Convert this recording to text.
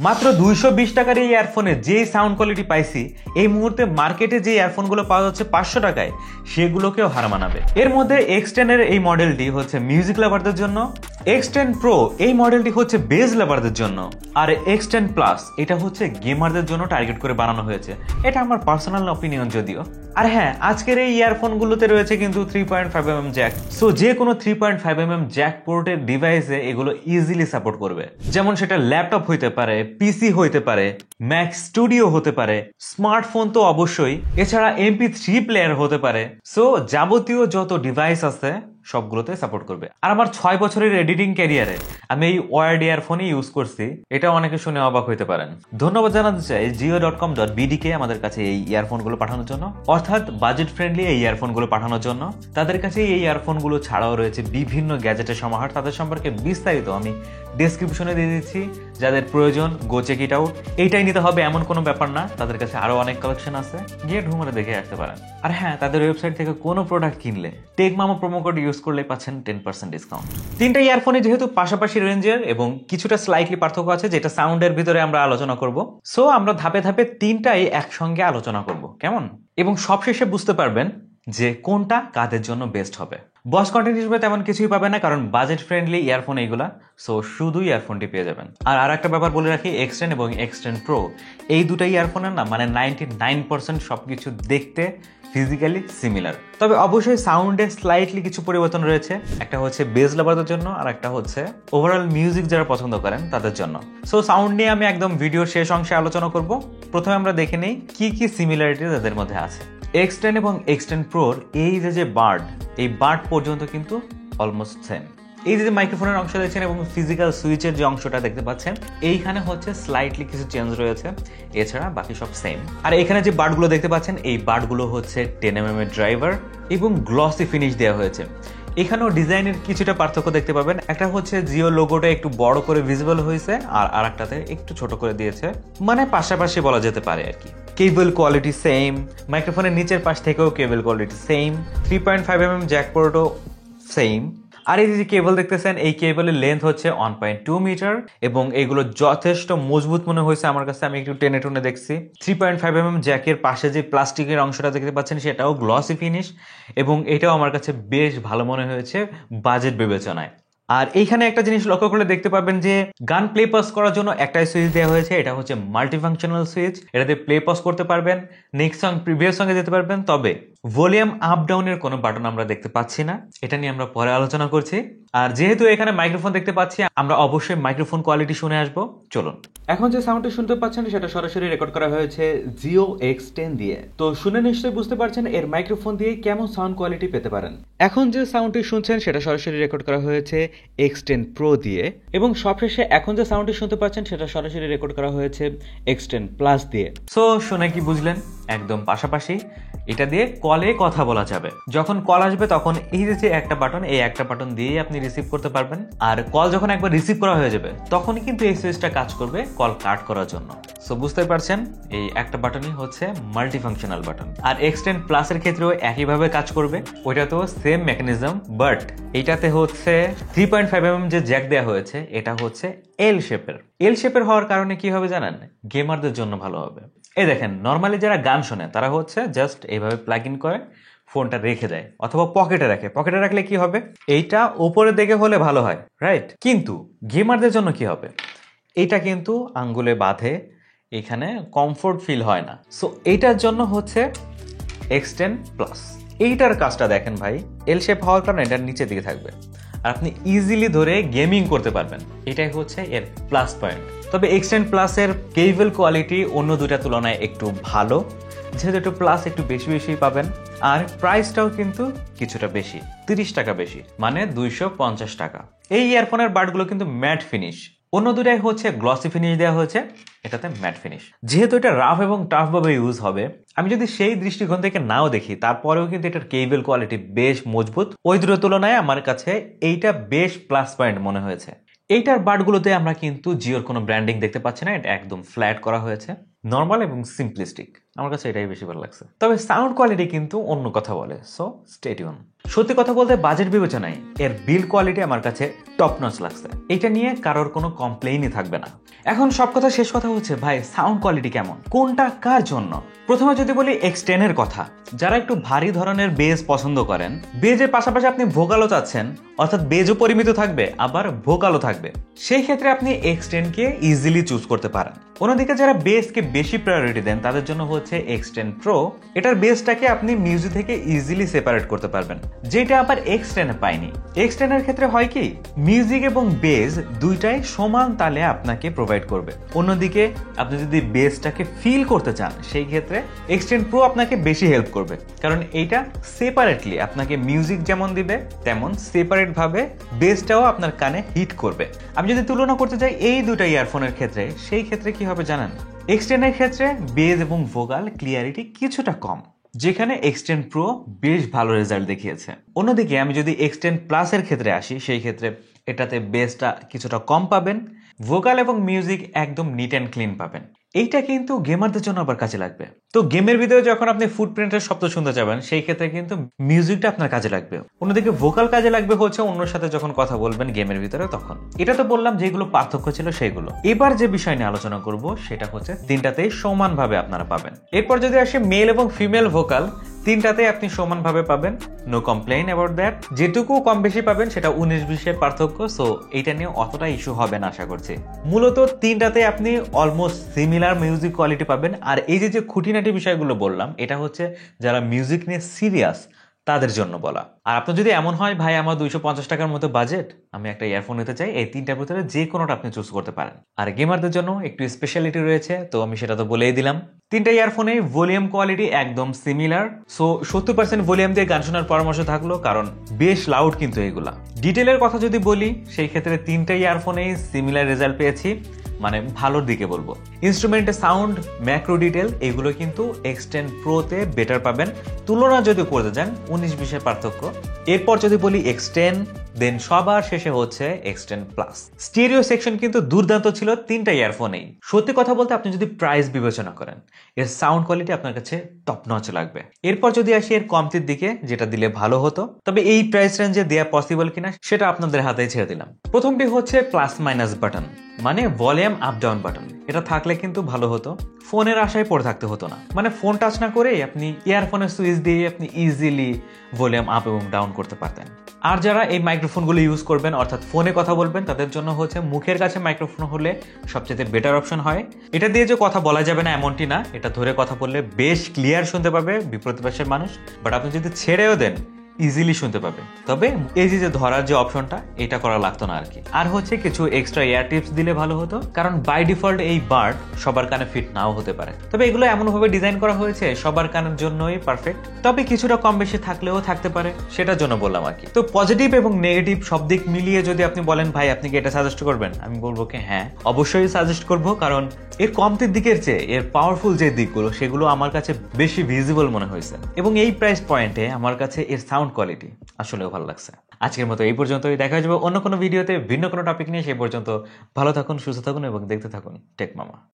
মাত্র 220 টাকার এই ইয়ারফোনে যেই সাউন্ড কোয়ালিটি পাইছি, এই মুহূর্তে মার্কেটে যে ইয়ারফোনগুলো পাওয়া যাচ্ছে 500 টাকায়, সেগুলোকেও হার মানাবে। এর মধ্যে X10 এর এই মডেলটি হচ্ছে মিউজিক লাভারদের জন্য, X10 Pro এই মডেলটি হচ্ছে বেস লাভারদের জন্য, আর X10 Plus এটা হচ্ছে গেমারদের জন্য টার্গেট করে বানানো হয়েছে। এটা আমার পার্সোনাল অপিনিয়ন যদিও। আর হ্যাঁ, আজকের এই ইয়ারফোনগুলোতে রয়েছে কিন্তু 3.5mm জ্যাক। সো যে কোনো 3.5mm জ্যাক পোর্টের ডিভাইসে এগুলো ইজিলি সাপোর্ট করবে। যেমন সেটা ল্যাপটপ হইতে পারে, পিসি হইতে পারে, ম্যাক স্টুডিও হতে পারে, স্মার্টফোন তো অবশ্যই, এছাড়া MP3 প্লেয়ার হতে পারে। সো যাবতীয় যত ডিভাইস আছে সবগুলোতে সাপোর্ট করবে। আর আমার 6 বছরের এডিটিং ক্যারিয়ারে আমি এই ওয়ার্ড ইয়ারফোনই ইউজ করছি, এটা অনেকে শুনে অবাক হইতে পারেন। ধন্যবাদ জানাতে চাই jio.com.bd কে আমাদের কাছে এই ইয়ারফোনগুলো পাঠানোর জন্য, অর্থাৎ বাজেট ফ্রেন্ডলি এই ইয়ারফোনগুলো পাঠানোর জন্য। তাদের কাছে এই ইয়ারফোনগুলো ছাড়াও রয়েছে বিভিন্ন গ্যাজেটের সমাহার। তাদের সম্পর্কে বিস্তারিত আমি ডেসক্রিপশনে দিয়ে দিচ্ছি, যাদের প্রয়োজন গো চেক ইট আউট। এইটাই নিতে হবে এমন কোনো ব্যাপার না, তাদের কাছে আরো অনেক কালেকশন আছে, গিয়ে ঢুমরে দেখে আসতে পারেন। আর হ্যাঁ, তাদের ওয়েবসাইট থেকে কোনো প্রোডাক্ট কিনলে টেকমামা প্রোমো কোড ইউজ করলে পাচ্ছেন 10% ডিসকাউন্ট। তিনটা ইয়ারফোনে যেহেতু পাশাপাশি রেঞ্জের এবং কিছুটা স্লাইটলি পার্থক্য আছে, যেটা সাউন্ডের ভিতরে আমরা আলোচনা করব। সো আমরা ধাপে ধাপে তিনটাই একসঙ্গে আলোচনা করব, কেমন? এবং সবশেষে বুঝতে পারবেন যে কোনটা কাদের জন্য বেস্ট হবে। বস কন্টেন্ট হিসেবে তেমন কিছুই পাবে না, কারণ বাজেট ফ্রেন্ডলি ইয়ারফোন এইগুলা। সো শুধু ইয়ারফোনটি পেয়ে যাবেন। আর একটা ব্যাপার বলে রাখি, X10 এবং X10 Pro এই দুটাই ইয়ারফোনের না, মানে 99% সবকিছু দেখতে ফিজিক্যালি সিমিলার। তবে অবশ্যই সাউন্ডে স্লাইটলি কিছু পরিবর্তন রয়েছে। একটা হচ্ছে বেস লাভারদের জন্য, আর একটা হচ্ছে ওভারঅল মিউজিক যারা পছন্দ করেন তাদের জন্য। সো সাউন্ড নিয়ে আমি একদম ভিডিওর শেষ অংশে আলোচনা করব। প্রথমে আমরা দেখে নেই কি কি সিমিলারিটি তাদের মধ্যে আছে। X10 এবং X10 Proর এই যে বার্ড, এই বার্ড পর্যন্ত কিন্তু অলমোস্ট সেম। এই যে মাইক্রোফোনের অংশ দেখছেন এবং ফিজিক্যাল সুইচের যে অংশটা দেখতে পাচ্ছেন, এইখানে হচ্ছে স্লাইটলি কিছু চেঞ্জ রয়েছে, এছাড়া বাকি সব সেম। আর এখানে যে বার্ডগুলো দেখতে পাচ্ছেন, এই বার্ডগুলো হচ্ছে 10mm এর ড্রাইভার এবং গ্লসি ফিনিশ দেওয়া হয়েছে। এখানেও ডিজাইনের কিছুটা পার্থক্য দেখতে পাবেন। একটা হচ্ছে জিও লোগোটা একটু বড় করে ভিজিবল হয়েছে, আর আরেকটাতে একটু ছোট করে দিয়েছে, মানে পাশাপাশি বলা যেতে পারে আর কি। কেবল কোয়ালিটি সেম, মাইক্রোফোনের নিচের পাশ থেকেও cable quality same, 3.5mm jack পোর্টও সেম। আর এই যে কেবল দেখতেছেন, এই কেবলের লেন্থ হচ্ছে 1.2 মিটার এবং এগুলো যথেষ্ট মজবুত মনে হয়েছে আমার কাছে। আমি একটু টেনে টুনে দেখছি। 3.5mm জ্যাকের পাশে যে প্লাস্টিকের অংশটা দেখতে পাচ্ছেন, সেটাও গ্লসি ফিনিশ এবং এটাও আমার কাছে বেশ ভালো মনে হয়েছে বাজেট বিবেচনায়। আর এইখানে একটা জিনিস লক্ষ্য করলে দেখতে পাবেন যে গান প্লে পজ করার জন্য একটাই সুইচ দেওয়া হয়েছে, এটা হচ্ছে মাল্টিফাংশনাল সুইচ। এটাতে প্লে পজ করতে পারবেন, নেক্সট সং প্রিভিয়াস সঙ্গে যেতে পারবেন। তবে ভলিউম আপ ডাউনের কোনো বাটন আমরা দেখতে পাচ্ছি না, এটা নিয়ে আমরা পরে আলোচনা করছি। আর যেহেতু এখানে মাইক্রোফোন দেখতে পাচ্ছি, আমরা অবশ্যই মাইক্রোফোন কোয়ালিটি শুনে আসবো। চলুন। এখন যে সাউন্ডটি শুনতে পাচ্ছেন, সেটা সরাসরি রেকর্ড করা হয়েছে জিও X10 দিয়ে। তো শুনে নিশ্চয়ই বুঝতে পারছেন এর মাইক্রোফোন দিয়ে কেমন সাউন্ড কোয়ালিটি পেতে পারেন। এখন যে সাউন্ডটি শুনছেন, সেটা সরাসরি রেকর্ড করা হয়েছে X10 Pro দিয়ে, এবং সবশেষে এখন যে সাউন্ডটি শুনতে পাচ্ছেন, সেটা সরাসরি রেকর্ড করা হয়েছে X10 Plus দিয়ে। সো শুনে কি বুঝলেন? একদম পাশাপাশি। এটা দিয়ে কলে কথা বলা যাবে। যখন কল আসবে তখন এই যে একটা বাটন, এই একটা বাটন দিয়ে আপনি রিসিভ করতে পারবেন। আর কল যখন একবার রিসিভ করা হয়ে যাবে, তখনই কিন্তু এই সুইচটা কাজ করবে কল কাট করার জন্য। সো বুঝতে পারছেন, এই একটা বাটনই হচ্ছে মাল্টিফাংশনাল বাটন। আর X10 Plus এর ক্ষেত্রেও একইভাবে কাজ করবে, ওইটাতেও সেম মেকানিজম, বাট এইটাতে হচ্ছে 3.5mm যে জ্যাক দেওয়া হয়েছে, এটা হচ্ছে এল শেপের। এল শেপের হওয়ার কারণে কি হবে জানেন? গেমারদের জন্য ভালো হবে। এই দেখেন, নর্মালি যারা গান শোনে তারা হচ্ছে জাস্ট এইভাবে প্লাগ ইন করে ফোনটা রেখে দেয়, অথবা পকেটে রাখে। পকেটে রাখলে কি হবে? এইটা উপরের দিকে হলে ভালো হয়, রাইট? কিন্তু গেমারদের জন্য কি হবে? এইটা কিন্তু আঙ্গুলে বাঁধে, এখানে কমফোর্ট ফিল হয় না। সো এইটার জন্য হচ্ছে X10 Plus। এইটার কাজটা দেখেন ভাই, এল শেপ হওয়ার কারণে এটার নিচের দিকে থাকবে, আর আপনি ইজিলি ধরে গেমিং করতে পারবেন। এটাই হচ্ছে এর প্লাস পয়েন্ট। তবে X10 Plus এর কেবল কোয়ালিটি অন্য দুইটা তুলনায় একটু ভালো, যেহেতু একটু প্লাস একটু বেশি বেশি পাবেন। আর প্রাইসটাও কিন্তু কিছুটা বেশি, 30 টাকা বেশি, মানে 250 টাকা। এই ইয়ারফোনের বার্ডগুলো কিন্তু ম্যাট ফিনিশ, অন্য দুটাই হচ্ছে গ্লসি ফিনিশ দেওয়া হয়েছে, এটাতে ম্যাট ফিনিশ। যেহেতু এটা রাফ এবং টাফ ভাবে ইউজ হবে, আমি যদি সেই দৃষ্টিকোণ থেকে নাও দেখি, তারপরেও কিন্তু এটার কেবল কোয়ালিটি বেশ মজবুত। ওই দুটো তুলনায় আমার কাছে এইটা বেশ প্লাস পয়েন্ট মনে হয়েছে। এইটার বার্ডগুলোতে আমরা কিন্তু জিওর কোনো ব্র্যান্ডিং দেখতে পাচ্ছি না, এটা একদম ফ্ল্যাট করা হয়েছে, নর্মাল এবং সিম্পলিস্টিক। আমার কাছে এটাই বেশি ভালো লাগছে। তবে সাউন্ড কোয়ালিটি কিন্তু অন্য কথা বলে, সো স্টে টিউন। সত্যি কথা বলতে বাজেট বিবেচনায় এর বিল কোয়ালিটি আমার কাছে টপ নচ লাগছে। এটা নিয়ে কারোর কোনো কমপ্লেইনই থাকবে না। এখন সব কথা শেষ কথা হচ্ছে ভাই সাউন্ড কোয়ালিটি কেমন, কোনটা কার জন্য। প্রথমে যদি বলি X10 এর কথা, যারা একটু ভারী ধরনের বেজ পছন্দ করেন, বেজের পাশাপাশি আপনি ভোকালও চাচ্ছেন, অর্থাৎ বেজও পরিমিত থাকবে আবার ভোকালও থাকবে, সেই ক্ষেত্রে আপনি X10 কে ইজিলি চুজ করতে পারেন। অন্যদিকে যারা বেসকে বেশি প্রায়োরিটি দেন তাদের জন্য হচ্ছে X10 Pro। এটার বেসটাকে আপনি মিউজিক থেকে ইজিলি সেপারেট করতে পারবেন, যেটা আবার X10 এ পাইনি। X10 এর ক্ষেত্রে হয় কি, মিউজিক এবং বেস দুইটাই সমান তালে আপনাকে প্রোভাইড করবে। অন্যদিকে আপনি যদি বেসটাকে ফিল করতে চান সেই ক্ষেত্রে X10 Pro আপনাকে বেশি হেল্প করবে, কারণ এইটা সেপারেটলি আপনাকে মিউজিক যেমন দিবে তেমন সেপারেট ভাবে বেসটাও আপনার কানে হিট করবে। আমি যদি তুলনা করতে চাই এই দুটো ইয়ারফোনের ক্ষেত্রে, সেই ক্ষেত্রে কি হবে জানেন, X10 এর ক্ষেত্রে বেস এবং ভোকাল ক্লিয়ারিটি কিছুটা কম, যেখানে X10 Pro বেশ ভালো রেজাল্ট দেখিয়েছে। অন্যদিকে আমি যদি X10 Plus এর ক্ষেত্রে আসি, সেই ক্ষেত্রে এটাতে বেসটা কিছুটা কম পাবেন, ভোকাল এবং মিউজিক একদম নিট অ্যান্ড ক্লিন পাবেন। এইটা কিন্তু গেমারদের জন্য আবার কাজে লাগবে। তো গেমের ভিতরে যখন আপনি ফুটপ্রিন্টের শব্দ শুনতে যাবেন সেই ক্ষেত্রে কিন্তু মিউজিকটা আপনার কাজে লাগবে। অন্যদিকে ভোকাল কাজে লাগবে হচ্ছে অন্যর সাথে যখন কথা বলবেন গেমের ভিতরে তখন। এটা তো বললাম যেগুলো পার্থক্য ছিল সেইগুলো। এবার যে বিষয় নিয়ে আলোচনা করব সেটা হচ্ছে তিনটাতেই সমানভাবে আপনারা পাবেন। এরপর যদি আসে মেল এবং ফিমেল ভোকাল, তিনটাতে আপনি সমানভাবে পাবেন, নো কমপ্লেইন অ্যাবাউট দ্যাট। যেটুকু কম বেশি পাবেন সেটা 19-20 পার্থক্য, সো এইটা নিয়ে অতটা ইস্যু হবে না আশা করছি। মূলত তিনটাতে আপনি অলমোস্ট সিমিলার মিউজিক কোয়ালিটি পাবেন। আর এই যে খুঁটিনাটি বিষয়গুলো বললাম, এটা হচ্ছে যারা মিউজিক নিয়ে সিরিয়াস তাদের জন্য বলা। আর আপনার যদি এমন হয় ভাই আমার 250 টাকার মতো বাজেট, আমি একটা ইয়ারফোন নিতে চাই, এই তিনটার ভিতরে যে কোনোটা আপনি চুজ করতে পারেন। আর গেমারদের জন্য একটু স্পেশালিটি রয়েছে, তো আমি সেটা তো বলেই দিলাম। তিনটা ইয়ারফোনে ভলিউম কোয়ালিটি একদম সিমিলার, সো 70% ভলিউম দিয়ে গান শোনার পরামর্শ থাকলো, কারণ বেশ লাউড কিন্তু এগুলা। ডিটেলের কথা যদি বলি সেই ক্ষেত্রে তিনটা ইয়ারফোনেই সিমিলার রেজাল্ট পেয়েছি, মানে ভালোর দিকে বলবো। ইনস্ট্রুমেন্টের সাউন্ড, ম্যাক্রো ডিটেল এগুলো কিন্তু X10 Pro তে বেটার পাবেন। তুলনা যদি করতে যান 19-20 পার্থক্য। এরপর যদি বলি X10, দেন সবার শেষে হচ্ছে X10 Plus। স্টিরিও সেকশন কিন্তু দুর্দান্ত ছিল তিনটা ইয়ারফোনেই। সত্যি কথা বলতে আপনি যদি প্রাইস বিবেচনা করেন এর সাউন্ড কোয়ালিটি আপনার কাছে টপ নচ লাগবে। এরপর যদি আসি এর কমতির দিকে, যেটা দিলে ভালো হতো, তবে এই প্রাইস রেঞ্জে দেওয়া পসিবল কিনা সেটা আপনাদের হাতেই ছেড়ে দিলাম। প্রথমটি হচ্ছে প্লাস মাইনাস বাটন, মানে ভলিউম আপ ডাউন বাটন। এটা থাকলে কিন্তু ভালো হতো, ফোনের আশায় পড়ে থাকতে হতো না। মানে ফোন টাচ না করে আপনি ইয়ারফোনের সুইচ দিয়ে আপনি ইজিলি ভলিউম আপ এবং ডাউন করতে পারতেন। আর যারা এই মাইক্রোফোনগুলো ইউজ করবেন অর্থাৎ ফোনে কথা বলবেন তাদের জন্য হচ্ছে মুখের কাছে মাইক্রোফোন হলে সবচেয়ে বেটার অপশন হয়। এটা দিয়ে যে কথা বলা যাবে না এমনটি না, এটা ধরে কথা বললে বেশ ক্লিয়ার শুনতে পাবে বিপরীত পাশের মানুষ, বাট আপনি যদি ছেড়েও দেন ইজিলি শুনতে পাবে। তবে এই যে ধরার যে অপশনটা এটা করা লাগতো না আর কি। আর হচ্ছে কিছু এক্সট্রা এয়ার টিপস দিলে ভালো হতো, কারণ বাই ডিফল্ট এই বার্ড সবার কানে ফিট নাও হতে পারে। তবে এগুলো এমন ভাবে ডিজাইন করা হয়েছে সবার কানের জন্যই পারফেক্ট, তবে কিছুটা কম বেশি থাকলেও থাকতে পারে, সেটার জন্য বললাম আর কি। তো পজিটিভ এবং নেগেটিভ সব দিক মিলিয়ে যদি আপনি বলেন ভাই আপনি কি এটা সাজেস্ট করবেন, আমি বলবো কি হ্যাঁ অবশ্যই সাজেস্ট করব, কারণ এর কমতির দিকের চেয়ে এর পাওয়ারফুল যে দিকগুলো সেগুলো আমার কাছে বেশি ভিজিবল মনে হয়েছে, এবং এই প্রাইস পয়েন্টে আমার কাছে এর সাউন্ড কোয়ালিটি আসলেও ভালো লাগছে। আজকের মতো এই পর্যন্তই, দেখা যাবে অন্য কোনো ভিডিওতে ভিন্ন কোনো টপিক নিয়ে। সেই পর্যন্ত ভালো থাকুন, সুস্থ থাকুন এবং দেখতে থাকুন টেক মামা।